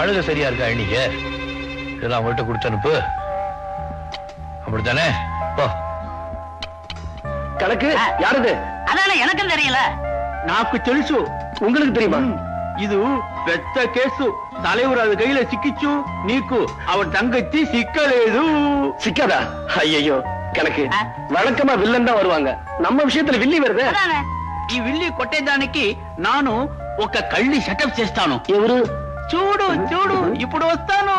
அழுக சரியா இருக்கா நீங்க? இதெல்லாம் அவங்கள்ட்ட கொடுத்து அனுப்பு. அப்படித்தானே? கணக்கு யாருது? அதான எனக்கும் தெரியல. నాకు తెలుసు. உங்களுக்கு தெரியுமா? இது பெத்த కేసు. தலைவர் அது கையில சிக்கிச்சு. నీకు அவன் தங்கச்சி சிக்கలేదు. சிக்காதா? ஐயோ கணக்கு வழக்கமா வில்லன் தான் வருவாங்க. நம்ம விஷயத்துல வில்லி வருது. ఈ విల్లి కొట్టేదానికి నాను ఒక కళ్ళి సెటప్ చేస్తాను. ఎవరు? చూడు చూడు ఇప్పుడు వస్తాను.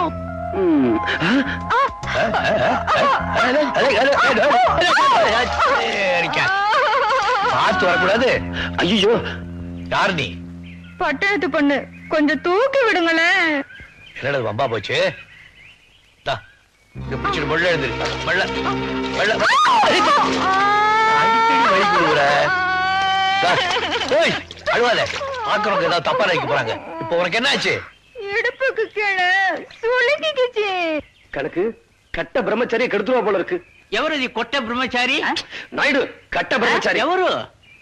பார்த்து வரக்கூடாது. ஐயோ யாரு நீ? பட்டணத்து பொண்ணு, கொஞ்சம் தூக்கி விடுங்களேன். என்னடா வம்பா போச்சு? பிடிச்சிட்டு மொள்ள எழுந்து மள்ள மள்ள அடிக்கடி வழி கொடுக்குற. அழுவாத, பாக்குறவங்க ஏதாவது தப்பா நினைக்க போறாங்க. இப்ப உனக்கு என்ன ஆச்சு? இடுப்புக்கு கீழே சுளுக்கிக்குச்சு. கணக்கு கட்ட பிரம்மச்சாரியை கெடுத்துருவா போல இருக்கு. ఎవరు ఇది కొట్ట బ్రహ్మచారి? நாயுடு கட்ட பிரம்மச்சாரி. ఎవరు?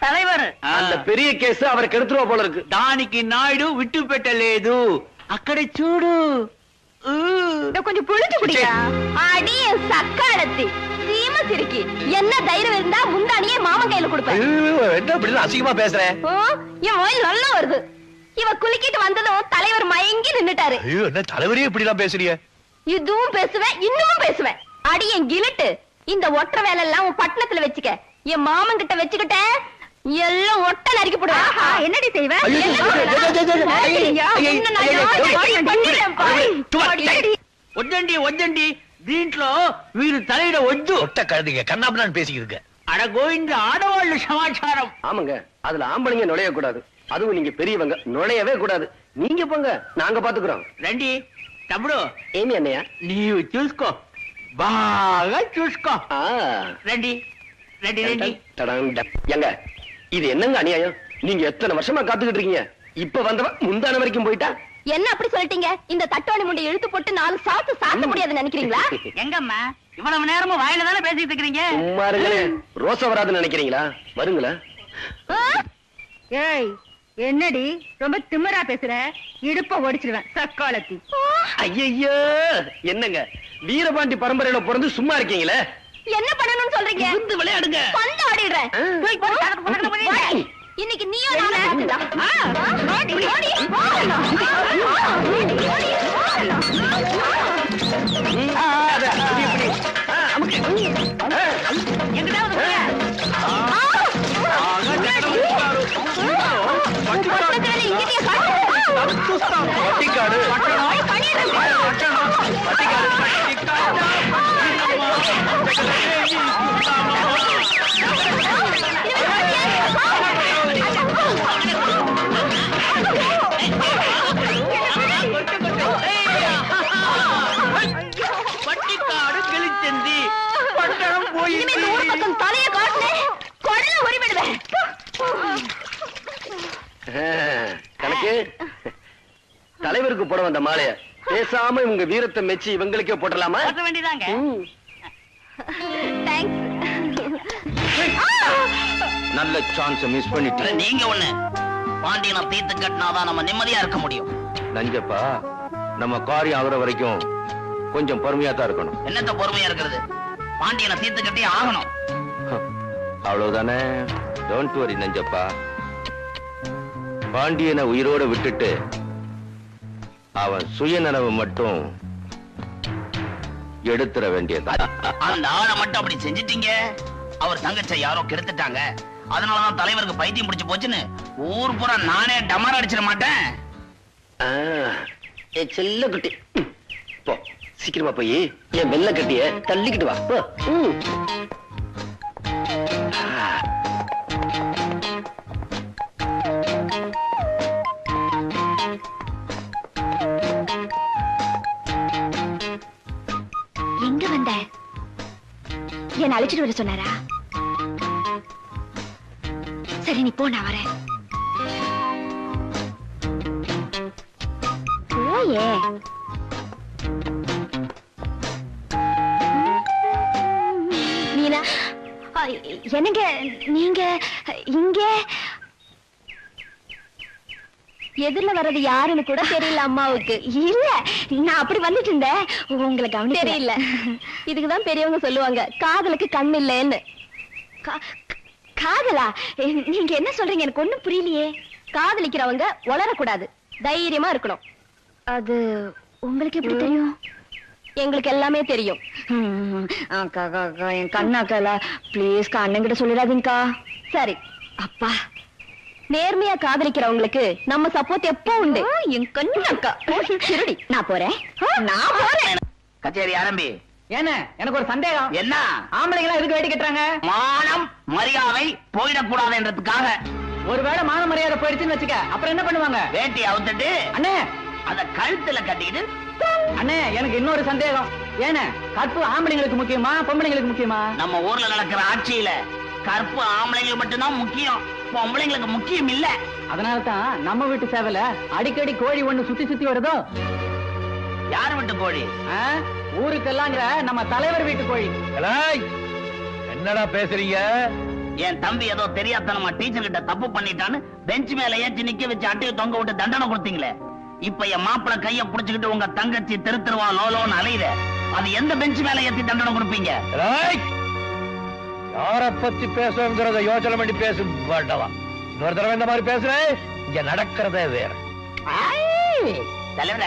தலைவர். அந்த பெரிய கேஸ் அவரை கெடுத்துருவா போல இருக்கு. దానికి నాయుడు విట్టు పెట్టలేదు. అక్కడ చూడు. கொஞ்சம் புளிச்சு குடியா. அடிய சக்காலத்தி சீம சிரிக்கி. என்ன தைரியம் இருந்தா முந்தானியே மாமன் கையில கொடுப்பேன். என்ன இப்படி அசிங்கமா பேசுறேன்? என் வாயில் நல்லா வருது. இவ குலுக்கிட்டு வந்ததும் தலைவர் மயங்கி நின்னுட்டாரு. ஐயோ, என்ன தலைவரே இப்படி எல்லாம் பேசுறீங்க? இதுவும் பேசுவேன், இன்னமும் பேசுவேன். அடி என் கிலட்டு. இந்த ஒற்ற வேலை எல்லாம் உன் பட்டணத்துல வச்சுக்க. என் மாமன் கிட்ட வச்சுக்கிட்ட எல்லாம் ஒட்ட நறுக்கி போடுவேன். என்னடி செய்வேன்? వద్దండి వద్దండి, దీంట్లో మీరు தலையிட వద్దు. ஒட்ட கழுதிங்க கண்ணாபுரான்னு பேசிக்கிருக்கு. அட கோவிந்த, ஆடவாళ్ళు சமாச்சாரம். ஆமாங்க, அதுல ஆம்பளைங்க நுழைய கூடாது. அதுவும் நீங்க பெரியவங்க நுழையவே கூடாது. நீங்க போங்க, நாங்க பாத்துக்கிறோம். రండి తమ్ముడు. ఏమి అన్నయ్య? నీవు చూసుకో, బాగా చూసుకో. రండి రండి రండి. எங்க இது என்னங்க அநியாயம்? நீங்க எத்தனை வருஷமா காத்துக்கிட்டு இருக்கீங்க. இப்ப வந்தவன் முந்தான வரைக்கும் போயிட்டா. என்ன அப்படி சொல்லிட்டீங்க? இந்த தட்டோணி முண்டை இழுத்து போட்டு 4 சாத்து சாத்த முடியாதுன்னு நினைக்கிறீங்களா? எங்கம்மா இவ்வளவு நேரமும் வாயில தானே பேசிட்டு இருக்கீங்க? சும்மா இருங்களே. ரோசா வராதுன்னு நினைக்கிறீங்களா? வருங்களா? ஏய், என்னடி ரொம்ப திமிரா பேசுற? இடுப்ப ஒடிச்சிருவேன் சக்காலத்தி. ஐயோ, என்னங்க வீரபாண்டி பரம்பரையில பிறந்து சும்மா இருக்கீங்களே. என்ன பண்ணணும்னு சொல்றீங்க? வந்து விளையாடுங்க. பந்து ஆடிடுறேன். இன்னைக்கு நீயும் தலைய காட்டு கொடல உரிவிடுவேன். கணக்கு தலைவருக்கு போட வந்த மாலைய பேசாம இவங்க வீரத்தை மெச்சி இவங்களுக்கே போட்டலாமா? போட வேண்டியதாங்க. நல்ல சான்ஸ் மிஸ் பண்ணிட்டு. நீங்க ஒண்ணு பாண்டியனை தீர்த்து கட்டினாதான் நம்ம நிம்மதியா இருக்க முடியும். நஞ்சப்பா, நம்ம காரியம் ஆகுற வரைக்கும் கொஞ்சம் பொறுமையா தான் இருக்கணும். என்னத்த பொறுமையா இருக்கிறது? பாண்டியனை தீர்த்து கட்டி ஆகணும். அவ்வளவுதானே. Don't worry Nanjappa. பாண்டியனை உயிரோட விட்டுட்டு அவன் சுயநனவு மட்டும் எடுத்துற வேண்டியது. அந்த ஆளை மட்டும் அப்படி செஞ்சிட்டீங்க. அவர் தங்கச்சை யாரோ கெடுத்துட்டாங்க. அதனாலதான் தலைவருக்கு பைத்தியம் பிடிச்சு போச்சுன்னு ஊர் பூரா நானே டமர் அடிச்சிட மாட்டேன். செல்ல குட்டி, போ சீக்கிரமா போய் என் வெள்ள கட்டிய தள்ளிக்கிட்டு வா. எங்க வந்த? என்ன அழைச்சிட்டு வர சொன்னாரா? சரி, நீ போ, நான் வரேன். போயே. மீனா, என்னங்க நீங்க இங்க? எதிரில வர்றது யாருன்னு கூட தெரியல அம்மாவுக்கு. இல்ல நான் அப்படி வந்துட்டு இருந்தேன், உங்களை கவனிக்க தெரியல. இதுக்குதான் பெரியவங்க சொல்லுவாங்க காதலுக்கு கண் இல்லைன்னு. காதலா? நீங்க என்ன சொல்றீங்க? எனக்கு ஒண்ணும் புரியலையே. காதலிக்கிறவங்க வளரக்கூடாது, தைரியமா இருக்கணும். அது உங்களுக்கு எப்படி தெரியும்? எங்களுக்கு எல்லாமே தெரியும். என் கண்ணாக்கா பிளீஸ் அண்ணன் சொல்லிடாதீங்கக்கா. சரி அப்பா. நேர்மையா காதலிக்கிறவங்களுக்கு நம்ம சப்போர்ட் எப்போ உண்டு. என் கண்ணாக்கா திருடி. நான் போறேன். கச்சேரி ஆரம்பி. ஏன எனக்கு ஒரு சந்தேகம். என்ன? ஆம்பளைங்களா எதுக்கு வேட்டி கட்டுறாங்க? மானம் மரியாதை போயிடக்கூடாதுன்றதுக்காக. ஒருவேளை மான மரியாதை போயிடுச்சுன்னு வச்சுக்க, அப்புறம் என்ன பண்ணுவாங்க? வேட்டி அவுத்துட்டு அண்ணே அத கழுத்துல கட்டிக்கிட்டு. அண்ணே எனக்கு இன்னொரு சந்தேகம். ஏன கற்பு ஆம்பளைங்களுக்கு முக்கியமா பொம்பளைங்களுக்கு முக்கியமா? நம்ம ஊர்ல நடக்கிற ஆட்சியில கற்பு ஆம்பளைங்களுக்கு மட்டும்தான் முக்கியம், பொம்பளைங்களுக்கு முக்கியம் இல்ல. அதனாலதான் நம்ம வீட்டு சேவல அடிக்கடி கோழி ஒண்ணு சுத்தி சுத்தி வருதோ. யார் வீட்டு கோழி? ஊருக்கெல்லாங்கிற நம்ம தலைவர் வீட்டு கோழி. என்னடா பேசுறீங்க? என் தம்பி ஏதோ தெரியாதனமா டீச்சர் கிட்ட தப்பு பண்ணிட்டான்னு பெஞ்ச் மேல ஏற்றி நிக்க வச்சு அட்டையை தொங்க விட்டு தண்டனை கொடுத்தீங்களே. இப்ப என் மாப்பிள்ள கைய புடிச்சுக்கிட்டு உங்க தங்கச்சி திருவா லோலோன்னு அலையுற, அது எந்த பெஞ்ச் மேல ஏத்தி தண்டனை கொடுப்பீங்க? யார பத்தி பேசுங்கிறத யோசனை பண்ணி பேச மாட்டவா. இன்னொரு தடவை இந்த மாதிரி பேசுறேன், இங்க நடக்கிறதே வேற. தலைவர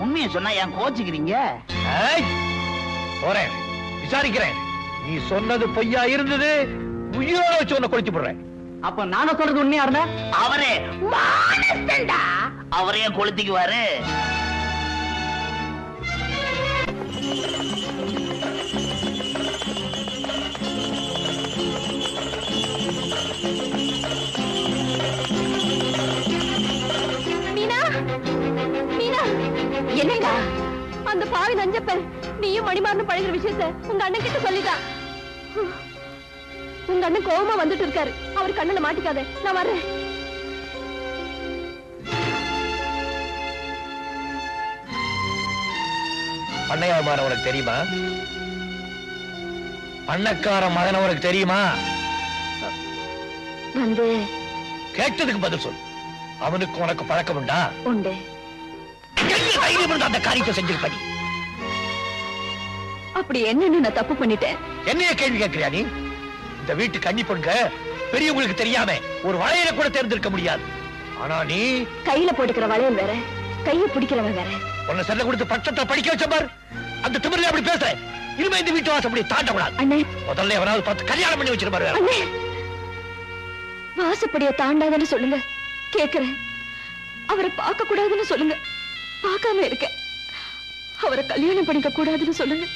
உண்மையை சொன்னா ஏன் கோச்சுக்கிறீங்க? போறேன், விசாரிக்கிறேன். நீ சொன்னது பொய்யா இருந்தது, உயிரோட வச்சு உன்னை கொளுத்தி போடுறேன். அப்ப நானும் சொல்றது உண்மையா இருந்தா அவரே அவரே கொளுத்திக்குவாரு. மீனா, மீனா, என்னங்க அந்த பாவி நஞ்சப்பன் நீயும் மணிமாறனும் பழகிற விஷயத்த உங்க அண்ணன் கிட்ட சொல்லிட்டான். உங்க அண்ணன் கோவமா வந்துட்டு இருக்காரு. அவர் கண்ணுல மாட்டிக்காத, நான் வர்றேன். பண்ணையார் மகன் உனக்கு தெரியுமா? பண்ணக்கார மகன் உனக்கு தெரியுமா? வந்து கேட்டதுக்கு பதில் சொல். அவனுக்கு உனக்கு பழக்கம் உண்டா? உண்டு. அந்த காரியத்தை செஞ்சிருப்ப. அப்படி என்னன்னு நான் தப்பு பண்ணிட்டேன்? என்னைய கேள்வி கேட்கிறியா நீ? இந்த வீட்டு கன்னி பொண்ணுங்க பெரியவங்களுக்கு தெரியாம ஒரு வளையல கூட தேர்ந்தெடுக்க முடியாது. ஆனா நீ கையில போட்டுக்கிற வளையல் வேற, கைய பிடிக்கிறவன் வேற. உன்னை செல்ல கொடுத்து பட்சத்தை படிக்க வச்ச பார். அந்த திமிரில அப்படி பேசுற. இனிமே இந்த வீட்டு வாசம் அப்படி தாண்ட கூடாது. அண்ணே, முதல்ல எவனாவது பார்த்து கல்யாணம் பண்ணி வச்சிருப்பாரு. அண்ணே, வாசப்படிய தாண்டாதன்னு சொல்லுங்க, கேக்குறேன். அவரை பார்க்க கூடாதுன்னு சொல்லுங்க, பார்க்காம இருக்க. அவரை கல்யாணம் பண்ணிக்க கூடாதுன்னு சொல்லுங்க,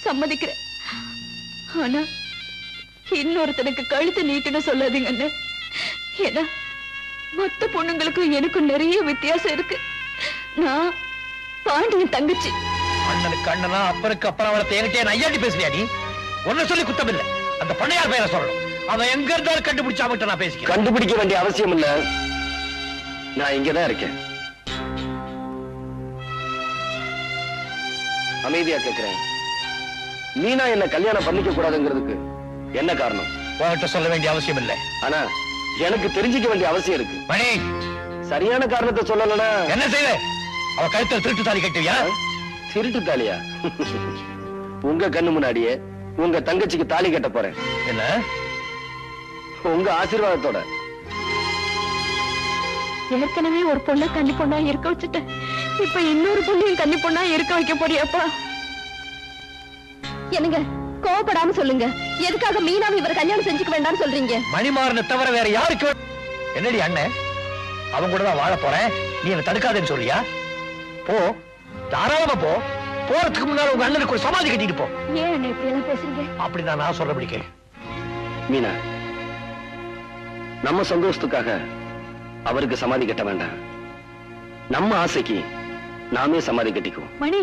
சம்மதிக்கிறேன். ஆனா இன்னொருத்தனுக்கு கழுத்து நீட்டுன்னு சொல்லாதீங்க அண்ணே. ஏன்னா மொத்த பொண்ணுங்களுக்கும் எனக்கும் நிறைய வித்தியாசம் இருக்கு. நான் பாண்டியன் தங்கச்சி. அண்ணனுக்கு அண்ணனா, அப்பனுக்கு அப்புறம் அவளை என்கிட்ட நையாண்டி பேசுறியா நீ? ஒன்ன சொல்லி குத்தம் இல்ல, அந்த பண்ணையார் பெயரை சொல்லணும். அவன் எங்க இருந்தாலும் கண்டுபிடிச்சா மட்டும் நான் பேசிக்கிறேன். கண்டுபிடிக்க வேண்டிய அவசியம் இல்ல, நான் இங்கதான் இருக்கேன். அமைதியா கேட்கிறேன். மீனா என்ன கல்யாணம் பண்ணிக்க கூடாதுங்கிறதுக்கு என்ன காரணம்? உன்கிட்ட சொல்ல வேண்டிய அவசியம் இல்லை. ஆனா எனக்கு தெரிஞ்சுக்க வேண்டிய அவசியம் இருக்கு. மணி, சரியான காரணத்தை சொல்லலனா என்ன செய்வே? அவ கழுத்தில் திருட்டு தாலி கட்டுவியா? திருட்டு தாலியா? உங்க கண்ணு முன்னாடியே உங்க தங்கச்சிக்கு தாலி கட்ட போறேன். என்ன? உங்க ஆசீர்வாதத்தோட. ஏற்கனவே ஒரு பொண்ணை கன்னி பொண்ணா இருக்க வச்சுட்டேன். இப்ப இன்னொரு பொண்ணையும் கன்னி பொண்ணா இருக்க வைக்க போறியாப்பா? என்னங்க கோவப்படாம சொல்லுங்க, எதுக்காக மீனாவை இவர் கல்யாணம் செஞ்சுக்க வேண்டாம்னு சொல்றீங்க? மணிமாறனை தவிர வேற யாருக்கு? என்னடி அண்ணன், அவன் கூட தான் வாழ போறேன், நீ என்ன தடுக்காதேன்னு சொல்றியா? போ, தாராளமா போ. போறதுக்கு முன்னால உங்க அண்ணனுக்கு ஒரு சமாதி கட்டிட்டு போ. ஏன் அண்ணன் இப்படி எல்லாம் பேசுறீங்க? அப்படி நான் சொல்றபடி கேளு. மீனா, நம்ம சந்தோஷத்துக்காக அவருக்கு சமாதி கட்ட வேண்டாம். நம்ம ஆசைக்கு நாமே சமாதி கட்டிக்குவோம். மணி,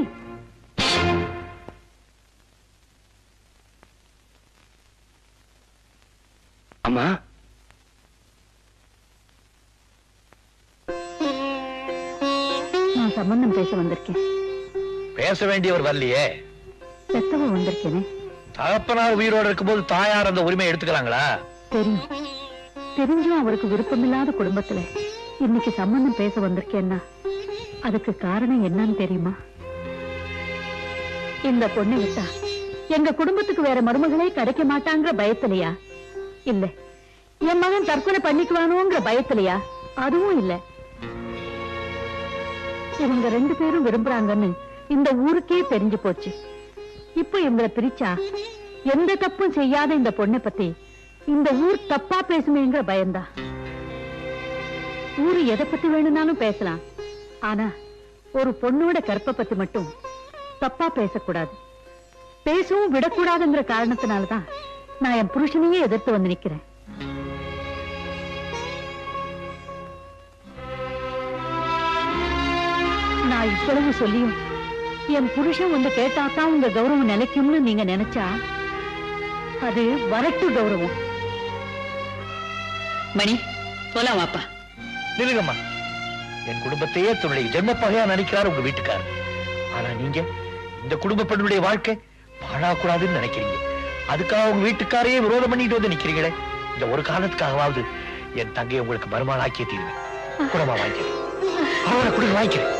அம்மா, நான் சம்பந்தம் பேச வந்திருக்கேன். பேச வேண்டியவர் வரலையே, பெத்தவ வந்திருக்கேனே. தகப்பனார் உயிரோடு இருக்கும்போது தாயார் அந்த உரிமை எடுத்துக்கலாங்களா? தெரியும், தெரிஞ்சும் அவருக்கு விருப்பமில்லாத குடும்பத்துல இன்னைக்கு சம்பந்தம் பேச வந்திருக்கேன்னா அதுக்கு காரணம் என்னன்னு தெரியுமா? இந்த பொண்ணு விட்டா எங்க குடும்பத்துக்கு வேற மருமகளே கிடைக்க மாட்டாங்கிற பயத்திலையா? இல்ல என் மகன் தற்கொலை பண்ணிக்குவானோங்கிற பயத்திலையா? அதுவும் இல்ல. இவங்க 2 பேரும் விரும்புறாங்கன்னு இந்த ஊருக்கே தெரிஞ்சு போச்சு. இப்ப இவங்களை பிரிச்சா எந்த தப்பும் செய்யாத இந்த பொண்ணை பத்தி இந்த ஊர் தப்பா பேசுமேங்கிற பயந்தா. ஊரு எதை பத்தி வேணும்னாலும் பேசலாம், ஆனா ஒரு பொண்ணோட கற்பை பத்தி மட்டும் தப்பா பேசக்கூடாது, பேசவும் விடக்கூடாதுங்கிற காரணத்தினாலதான் நான் என் புருஷனையே எதிர்த்து வந்து நிக்கிறேன். நான் இவ்வளவு சொல்லியும் என் புருஷன் வந்து கேட்டாதான் உங்க கௌரவம் நிலைக்கும்னு நீங்க நினைச்சா அது வரட்டு கௌரவம். மணி போலாம் வாப்பா. நிலுங்கம்மா, என் குடும்பத்தையே தன்னுடைய ஜென்ம பகையா நினைக்கிறார் உங்க வீட்டுக்காரர். ஆனா நீங்க இந்த குடும்ப பெண்ணுடைய வாழ்க்கை பாழாக்கூடாதுன்னு நினைக்கிறீங்க. அதுக்காக உங்க வீட்டுக்காரையே விரோதம் பண்ணிட்டு வந்து நிக்கிறீங்களே. இந்த ஒரு காரணத்துக்காகவாவது என் தங்கையை உங்களுக்கு மருமகன் ஆக்கிய தீர்வேன். குடமா வாங்கிக்கிறேன், அவனை குடும்ப வாங்கிக்கிறேன்.